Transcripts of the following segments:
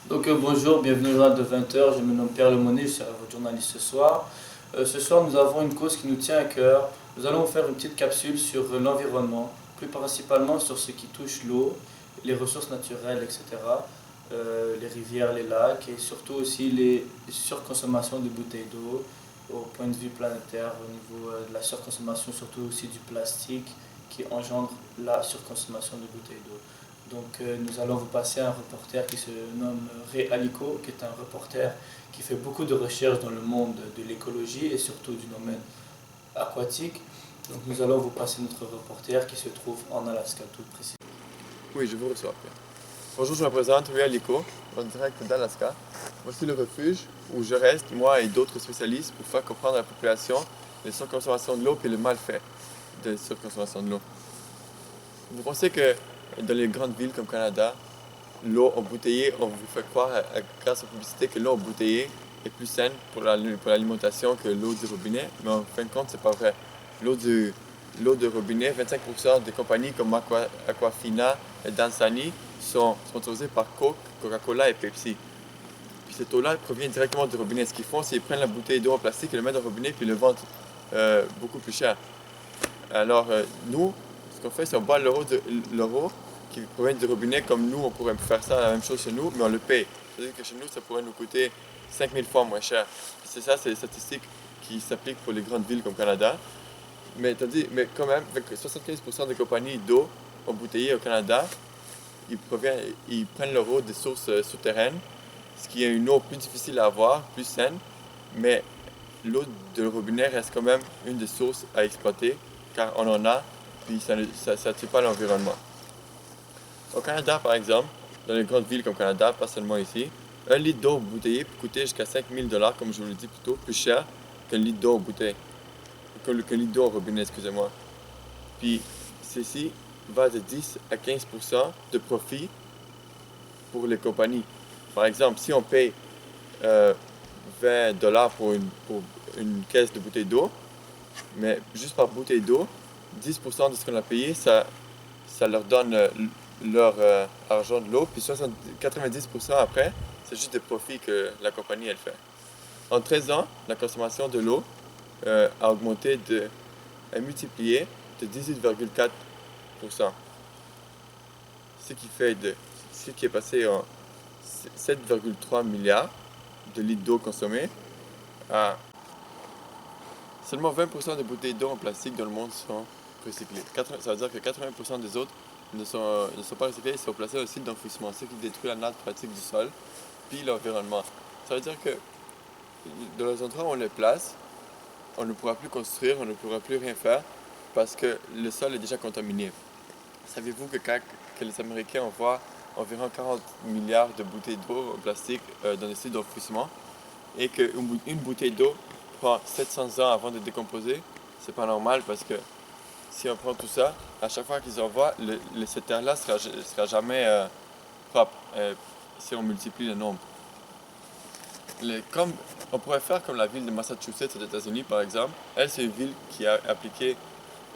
Bonjour, bienvenue au journal de 20 heures. Je me nomme Pierre Lemonnier, je serai votre journaliste ce soir. Ce soir, nous avons une cause qui nous tient à cœur. Nous allons vous faire une petite capsule sur l'environnement, plus principalement sur ce qui touche l'eau, les ressources naturelles, etc. Les rivières, les lacs et surtout aussi les surconsommations de bouteilles d'eau au point de vue planétaire, au niveau de la surconsommation, surtout aussi du plastique qui engendre la surconsommation de bouteilles d'eau. Nous allons vous passer un reporter qui se nomme Ray Alico, qui est un reporter qui fait beaucoup de recherches dans le monde de l'écologie et surtout du domaine aquatique. Donc nous allons vous passer notre reporter qui se trouve en Alaska tout précisément. Oui, je vous reçois. Bonjour, je me présente, Ray Alico, en direct d'Alaska. Voici le refuge où je reste, moi et d'autres spécialistes, pour faire comprendre à la population les surconsommations de l'eau et le mal fait de la surconsommation de l'eau. Vous pensez que dans les grandes villes comme Canada, l'eau embouteillée, on vous fait croire, grâce aux publicités, que l'eau embouteillée est plus saine pour l'alimentation que l'eau du robinet, mais en fin de compte, c'est pas vrai. L'eau de robinet, 25% des compagnies comme Aquafina et Dansani sont sponsorisées par Coke, Coca-Cola et Pepsi. Puis cette eau-là provient directement du robinet. Ce qu'ils font, c'est qu'ils prennent la bouteille d'eau en plastique et le mettent dans le robinet puis le vendent beaucoup plus cher. Alors, nous, ce qu'on fait, c'est qu'on boit l'eau qui provient du robinet comme nous, on pourrait faire ça, la même chose chez nous, mais on le paye. C'est-à-dire que chez nous, ça pourrait nous coûter 5000 fois moins cher. C'est ça, c'est les statistiques qui s'appliquent pour les grandes villes comme Canada. Mais quand même, avec 75% des compagnies d'eau embouteillées au Canada, ils prennent leur eau des sources souterraines, ce qui est une eau plus difficile à avoir, plus saine, mais l'eau de robinet reste quand même une des sources à exploiter, car on en a, puis ça ne tue pas l'environnement. Au Canada, par exemple, dans les grandes villes comme Canada, pas seulement ici, un litre d'eau bouteillée peut coûter jusqu'à 5000 $, comme je vous l'ai dit plus tôt, plus cher qu'un litre d'eau bouteille, qu'un litre d'eau au robinet, excusez-moi. Puis, ceci va de 10 à 15% de profit pour les compagnies. Par exemple, si on paye 20 $ pour une caisse de bouteilles d'eau, mais juste par bouteille d'eau, 10% de ce qu'on a payé, ça leur donne leur argent de l'eau, puis 90% après, c'est juste des profits que la compagnie elle fait. En 13 ans, la consommation de l'eau a multiplié de 18,4%, ce qui est passé en 7,3 milliards de litres d'eau consommés à seulement 20% des bouteilles d'eau en plastique dans le monde sont recyclées. Ça veut dire que 80% des autres ne sont pas recyclés et sont placés au site d'enfouissement, ce qui détruit la nappe phréatique du sol puis l'environnement. Ça veut dire que dans les endroits où on les place, on ne pourra plus construire, on ne pourra plus rien faire parce que le sol est déjà contaminé. Savez-vous que les Américains envoient environ 40 milliards de bouteilles d'eau en plastique dans les sites d'enfouissement et qu'une bouteille d'eau prend 700 ans avant de décomposer? C'est pas normal parce que si on prend tout ça, à chaque fois qu'ils envoient, cette terre-là sera jamais propre si on multiplie le nombre. Comme on pourrait faire comme la ville de Massachusetts aux États-Unis, par exemple. Elle, c'est une ville qui a appliqué,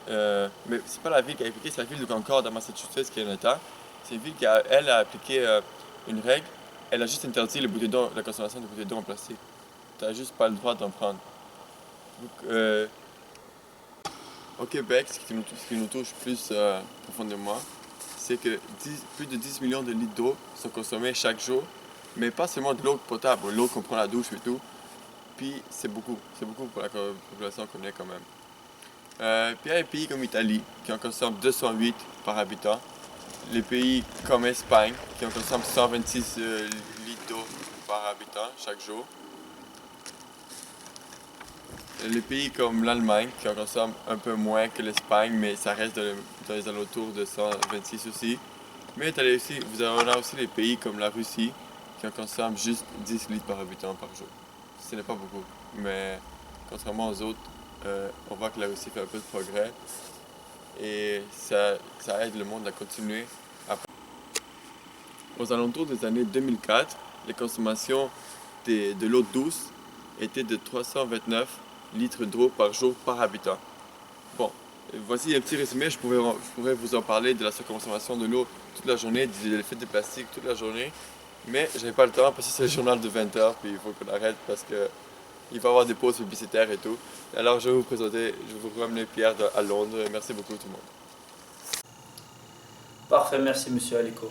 mais c'est pas la ville qui a appliqué, c'est la ville de Concord à Massachusetts qui est un État. C'est une ville elle a appliqué une règle. Elle a juste interdit la consommation de bouteilles d'eau en plastique. Tu n'as juste pas le droit d'en prendre. Donc, au Québec, ce qui nous touche plus profondément, c'est que plus de 10 millions de litres d'eau sont consommés chaque jour, mais pas seulement de l'eau potable, l'eau qu'on prend à la douche et tout. Puis c'est beaucoup pour la population qu'on est quand même. Puis il y a des pays comme l'Italie qui en consomment 208 par habitant. Les pays comme l'Espagne qui en consomment 126 litres d'eau par habitant chaque jour. Les pays comme l'Allemagne qui en consomment un peu moins que l'Espagne, mais ça reste dans les alentours de 126 aussi. Mais vous avez aussi les pays comme la Russie qui en consomment juste 10 litres par habitant par jour. Ce n'est pas beaucoup, mais contrairement aux autres, on voit que la Russie fait un peu de progrès et ça aide le monde à continuer. Aux alentours des années 2004, les consommations de l'eau douce étaient de 329 litres d'eau par jour par habitant. Bon, voici un petit résumé, je pourrais vous en parler de la surconsommation de l'eau toute la journée, de l'effet de plastique toute la journée, Mais j'avais pas le temps parce que c'est le journal de 20h, puis il faut qu'on arrête parce que il va y avoir des pauses publicitaires et tout. Alors je vais vous présenter, je vais vous ramener Pierre à Londres. Merci beaucoup tout le monde. Parfait, merci Monsieur Aliko.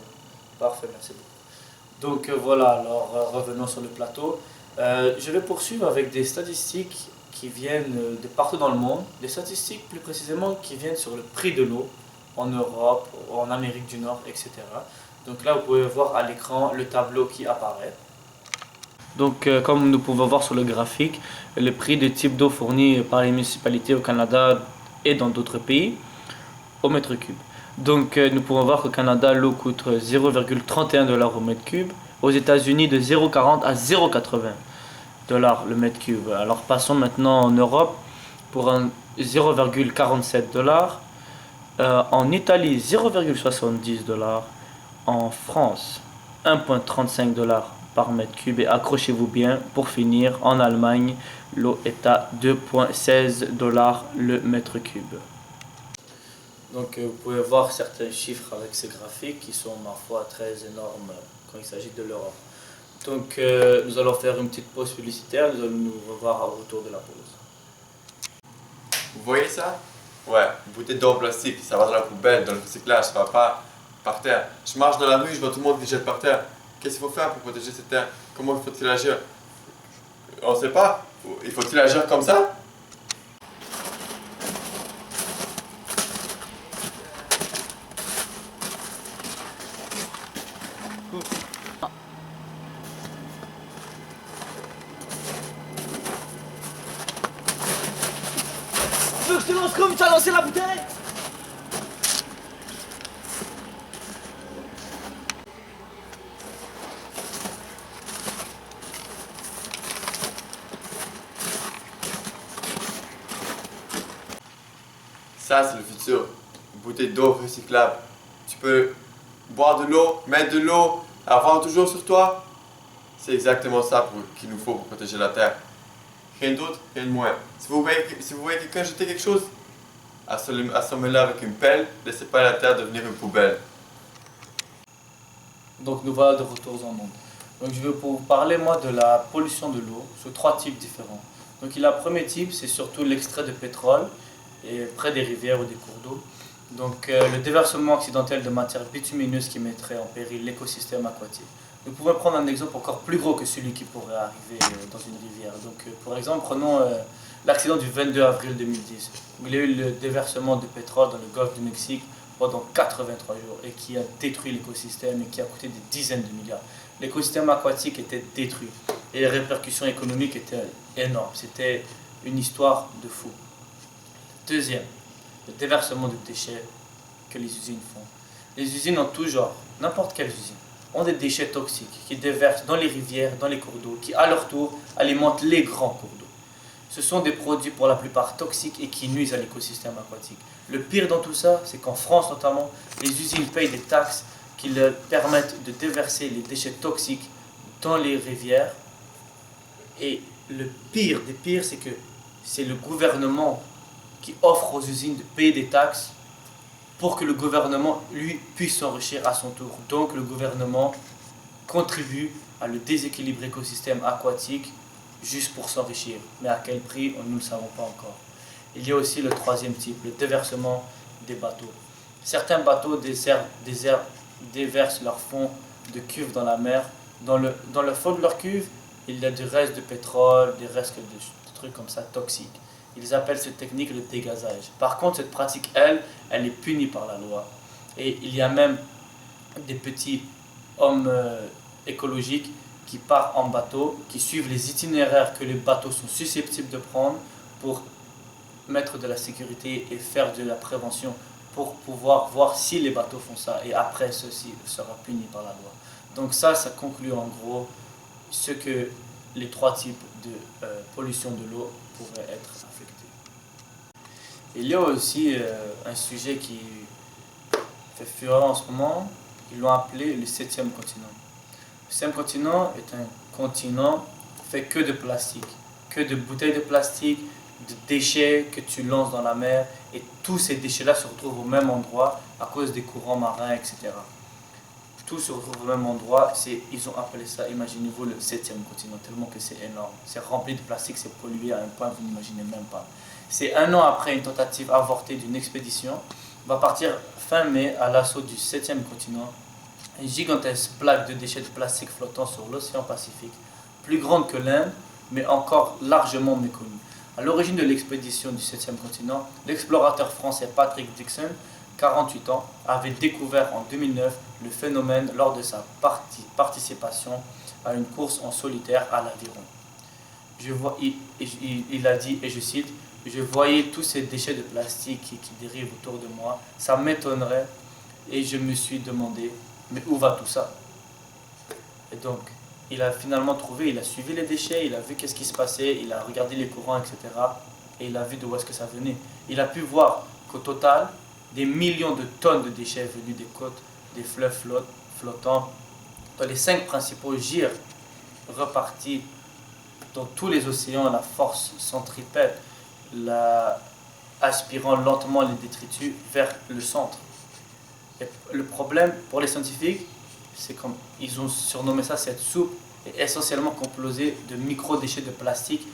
Parfait, merci beaucoup. Donc voilà, alors revenons sur le plateau. Je vais poursuivre avec des statistiques qui viennent de partout dans le monde, des statistiques plus précisément qui viennent sur le prix de l'eau en Europe, en Amérique du Nord, etc. Donc là, vous pouvez voir à l'écran le tableau qui apparaît. Donc, comme nous pouvons voir sur le graphique, le prix des types d'eau fournis par les municipalités au Canada et dans d'autres pays au mètre cube. Donc, nous pouvons voir qu'au Canada, l'eau coûte 0,31 $ au mètre cube, aux États-Unis de 0,40 à 0,80 $ le mètre cube. Alors, passons maintenant en Europe pour un 0,47 $, en Italie 0,70 $, en France 1,35 $ par mètre cube et accrochez-vous bien pour finir en Allemagne l'eau est à 2,16 $ le mètre cube. Donc vous pouvez voir certains chiffres avec ces graphiques qui sont ma foi très énormes quand il s'agit de l'Europe. Donc nous allons faire une petite pause publicitaire, nous allons nous revoir au retour de la pause. Vous voyez ça? Ouais, une bouteille d'eau en plastique, ça va dans la poubelle, dans le recyclage, ça va pas par terre. Je marche dans la rue, je vois tout le monde qui jette par terre. Qu'est-ce qu'il faut faire pour protéger cette terre? Comment faut-il agir? On sait pas. Il faut-il agir comme ça? Tu veux que je te lance comme tu as lancé la bouteille? Ça, c'est le futur. Une bouteille d'eau recyclable. Tu peux boire de l'eau, mettre de l'eau, avoir toujours sur toi. C'est exactement ça qu'il nous faut pour protéger la terre. Rien d'autre, rien de moins. Si vous voyez quelqu'un jeter quelque chose, assommez-le avec une pelle, laissez pas la terre devenir une poubelle. Donc nous voilà de retour en monde. Donc je vais vous parler moi de la pollution de l'eau sur 3 types différents. Donc le premier type c'est surtout l'extrait de pétrole et près des rivières ou des cours d'eau. Donc le déversement accidentel de matières bitumineuses qui mettrait en péril l'écosystème aquatique. Nous pouvons prendre un exemple encore plus gros que celui qui pourrait arriver dans une rivière. Donc par exemple prenons l'accident du 22 avril 2010 où il y a eu le déversement de pétrole dans le golfe du Mexique pendant 83 jours et qui a détruit l'écosystème et qui a coûté des dizaines de milliards. L'écosystème aquatique était détruit et les répercussions économiques étaient énormes. C'était une histoire de fou. Deuxième, le déversement de déchets que les usines font. Les usines en tout genre, n'importe quelle usine, ont des déchets toxiques qui déversent dans les rivières, dans les cours d'eau, qui à leur tour alimentent les grands cours d'eau. Ce sont des produits pour la plupart toxiques et qui nuisent à l'écosystème aquatique. Le pire dans tout ça, c'est qu'en France notamment, les usines payent des taxes qui leur permettent de déverser les déchets toxiques dans les rivières. Et le pire des pires, c'est que c'est le gouvernement qui offre aux usines de payer des taxes pour que le gouvernement, lui, puisse s'enrichir à son tour. Donc le gouvernement contribue à le déséquilibre écosystème aquatique juste pour s'enrichir. Mais à quel prix, nous ne le savons pas encore. Il y a aussi le troisième type, le déversement des bateaux. Certains bateaux déversent leur fond de cuve dans la mer. Dans le fond de leur cuve, il y a des restes de pétrole, des restes de trucs comme ça toxiques. Ils appellent cette technique le dégazage. Par contre, cette pratique, elle est punie par la loi. Et il y a même des petits hommes écologiques qui partent en bateau, qui suivent les itinéraires que les bateaux sont susceptibles de prendre pour mettre de la sécurité et faire de la prévention pour pouvoir voir si les bateaux font ça. Et après, ceci sera puni par la loi. Donc ça conclut en gros ce que les 3 types de pollution de l'eau pourraient être affectés. Il y a aussi un sujet qui fait fureur en ce moment, ils l'ont appelé le 7e continent. Le 7e continent est un continent fait que de plastique, que de bouteilles de plastique, de déchets que tu lances dans la mer, et tous ces déchets-là se retrouvent au même endroit à cause des courants marins, etc. tout se retrouve au même endroit. Ils ont appelé ça, imaginez-vous, le 7e continent, tellement que c'est énorme. C'est rempli de plastique, c'est pollué à un point que vous n'imaginez même pas. C'est 1 an après une tentative avortée d'une expédition. On va partir fin mai à l'assaut du 7e continent. Une gigantesque plaque de déchets de plastique flottant sur l'océan Pacifique, plus grande que l'Inde, mais encore largement méconnue. À l'origine de l'expédition du 7e continent, l'explorateur français Patrick Dixon, 48 ans, avait découvert en 2009 le phénomène lors de sa participation à une course en solitaire à l'aviron. Il a dit, et je cite, « Je voyais tous ces déchets de plastique qui dérivent autour de moi, ça m'étonnerait, et je me suis demandé, mais où va tout ça ?» Et donc, il a finalement trouvé, il a suivi les déchets, il a vu qu'est-ce qui se passait, il a regardé les courants, etc. Et il a vu d'où est-ce que ça venait. Il a pu voir qu'au total, des millions de tonnes de déchets venus des côtes, des fleuves flottants, dans les 5 principaux gyres repartis dans tous les océans, la force centripète, aspirant lentement les détritus vers le centre. Et le problème pour les scientifiques, c'est comme ils ont surnommé ça, cette soupe est essentiellement composée de micro-déchets de plastique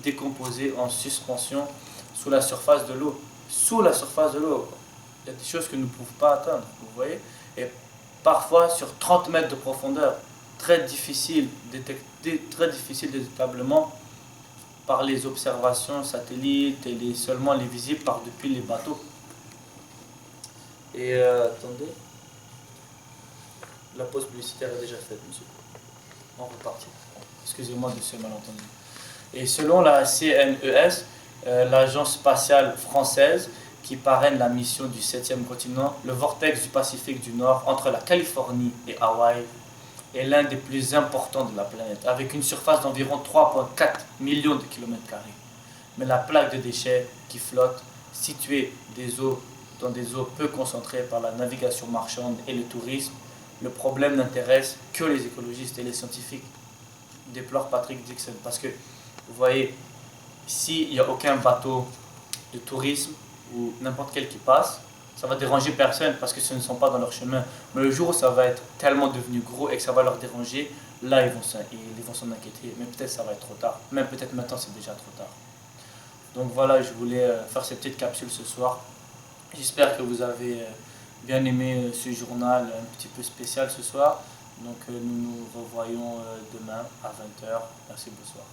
décomposés en suspension sous la surface de l'eau. Sous la surface de l'eau, il y a des choses que nous ne pouvons pas atteindre, vous voyez, et parfois sur 30 mètres de profondeur, très difficile détectablement par les observations satellites et seulement les visibles par depuis les bateaux. Et attendez, la pause publicitaire est déjà faite, monsieur. On repartit. Excusez-moi de ce malentendu. Et selon la CNES, l'agence spatiale française qui parraine la mission du 7e continent, le vortex du Pacifique du Nord entre la Californie et Hawaï est l'un des plus importants de la planète, avec une surface d'environ 3,4 millions de kilomètres carrés. Mais la plaque de déchets qui flotte, située dans des eaux peu concentrées par la navigation marchande et le tourisme, le problème n'intéresse que les écologistes et les scientifiques, déplore Patrick Dixon. Parce que, vous voyez, s'il n'y a aucun bateau de tourisme ou n'importe quel qui passe, ça va déranger personne parce que ce ne sont pas dans leur chemin. Mais le jour où ça va être tellement devenu gros et que ça va leur déranger, là ils vont s'en inquiéter. Mais peut-être ça va être trop tard. Même peut-être maintenant c'est déjà trop tard. Donc voilà, je voulais faire cette petite capsule ce soir. J'espère que vous avez bien aimé ce journal un petit peu spécial ce soir. Donc nous nous revoyons demain à 20 h. Merci, bonsoir.